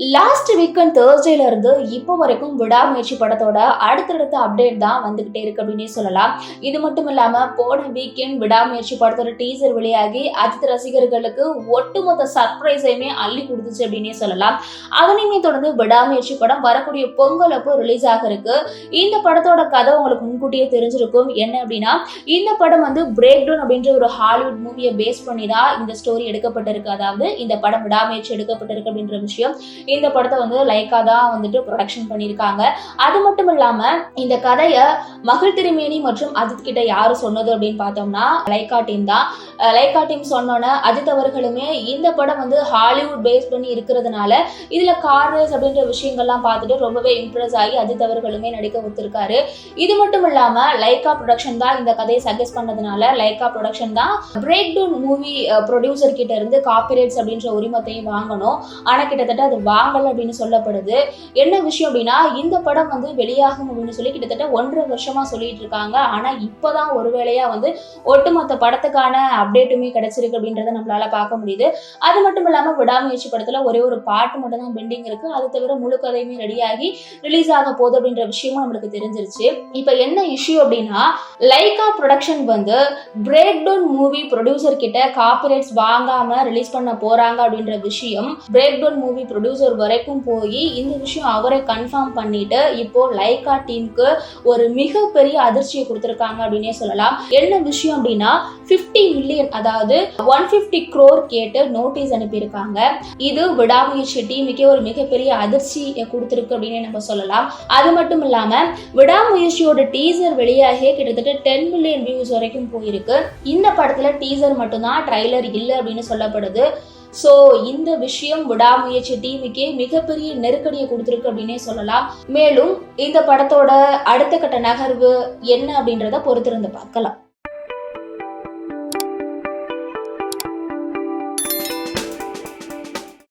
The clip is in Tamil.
லாஸ்ட் வீக்கெண்ட் தேர்ஸ்டேல இருந்து இப்போ வரைக்கும் விடாமுயற்சி படத்தோட அடுத்தடுத்த அப்டேட் தான் வந்துகிட்டே இருக்கு அப்படின்னே சொல்லலாம். இது மட்டும் இல்லாம போன வீக்கெண்ட் விடாமுயற்சி படத்தோட டீசர் வெளியாகி அஜித் ரசிகர்களுக்கு ஒட்டுமொத்த சர்ப்ரைஸையுமே அள்ளி கொடுத்துச்சு அப்படின்னே சொல்லலாம். அதனையுமே தொடர்ந்து விடாமுயற்சி படம் வரக்கூடிய பொங்கல் அப்போ ரிலீஸ் ஆக இருக்கு. இந்த படத்தோட கதை உங்களுக்கு முன்கூட்டியே தெரிஞ்சிருக்கும். என்ன அப்படின்னா, இந்த படம் வந்து பிரேக் டவுன் அப்படின்ற ஒரு ஹாலிவுட் மூவியை பேஸ் பண்ணி தான் இந்த ஸ்டோரி எடுக்கப்பட்டிருக்கு. அதாவது இந்த படம் விடாமுயற்சி எடுக்கப்பட்டிருக்கு அப்படின்ற விஷயம் இந்த படத்தை வந்து லைக்கா தான் வந்துட்டு ப்ரொடக்ஷன் பண்ணியிருக்காங்க. அது மட்டும் இல்லாம இந்த கதையை மகள் திருமேனி மற்றும் அஜித் கிட்ட யாரு சொன்னது அப்படின்னு பார்த்தோம்னா லைக்கா டீம் தான். லைக்கா டீம் சொன்னோன்னே அஜித் அவர்களுமே இந்த படம் வந்து ஹாலிவுட் பேஸ் பண்ணி இருக்கிறதுனால இதுல கார் ரேஸ் அப்படின்ற விஷயங்கள்லாம் பார்த்துட்டு ரொம்பவே இம்ப்ரெஸ் ஆகி அஜித் அவர்களுமே நடிக்க ஒத்துருக்காரு. இது மட்டும் இல்லாம லைக்கா ப்ரொடக்ஷன் தான் இந்த கதையை சஜஸ்ட் பண்ணதுனால லைக்கா ப்ரொடக்ஷன் தான் பிரேக் டவுன் மூவி ப்ரொடியூசர் கிட்ட இருந்து காப்பிரைட்ஸ் அப்படின்ற உரிமத்தையும் வாங்கணும். ஆனா கிட்டத்தட்ட அது வாங்கல அப்படின்னு சொல்லப்படுது. என்ன விஷயம் அப்படின்னா, இந்த படம் வந்து வெளியாகும் அப்படின்னு சொல்லி கிட்டத்தட்ட 1.5 வருஷமா சொல்லிட்டு இருக்காங்க. ஆனா இப்பதான் ஒரு வேளையா வந்து ஒட்டுமொத்த படத்துக்கான அப்டேட்டுமே கிடைச்சிருக்கு அப்படின்றத நம்மளால பார்க்க முடியுது. அது மட்டும் இல்லாம விடாமுயற்சி படத்துல ஒரே ஒரு பாட்டு மட்டும் தான் பெண்டிங் இருக்கு. அது தவிர முழு கதையுமே ரெடியாகி ரிலீஸ் ஆக போகுது அப்படின்ற விஷயமும் நம்மளுக்கு தெரிஞ்சிருச்சு. இப்ப என்ன இஷ்யூ அப்படின்னா, லைக்கா ப்ரொடக்ஷன் வந்து பிரேக் டவுன் மூவி ப்ரொடியூசர் கிட்ட காப்பிரைட்ஸ் வாங்காம ரிலீஸ் பண்ண போறாங்க அப்படின்ற விஷயம் பிரேக் டவுன் மூவி ப்ரொடியூசர் வரைக்கும் போய் இந்த விஷயம் அவரை கன்ஃபார்ம் பண்ணிட்டு இப்போ லைக்கா டீமுக்கு ஒரு மிகப்பெரிய அதிர்ச்சியை கொடுத்திருக்காங்க அப்படின்னே சொல்லலாம். என்ன விஷயம் அப்படின்னா 50 மில்லியன் அதாவது 150 crore கேட்டு நோட்டீஸ் அனுப்பியிருக்காங்க. இது விடாமுயற்சி டீமுக்கே ஒரு மிகப்பெரிய அதிர்ச்சியை கொடுத்திருக்கு அப்படின்னு நம்ம சொல்லலாம். அது மட்டும் இல்லாம விடாமுயற்சியோட டீசர் வெளியாகி கிட்டத்தட்ட 10 மில்லியன் வியூஸ் வரைக்கும் போயிருக்கு. இந்த படத்துல டீசர் மட்டும்தான், ட்ரைலர் இல்லை அப்படின்னு சொல்லப்படுது. ஸோ இந்த விஷயம் விடாமுயற்சி டீமுக்கே மிகப்பெரிய நெருக்கடியை கொடுத்துருக்கு அப்படின்னே சொல்லலாம். மேலும் இந்த படத்தோட அடுத்த கட்ட நகர்வு என்ன அப்படின்றத பொறுத்திருந்து பார்க்கலாம்.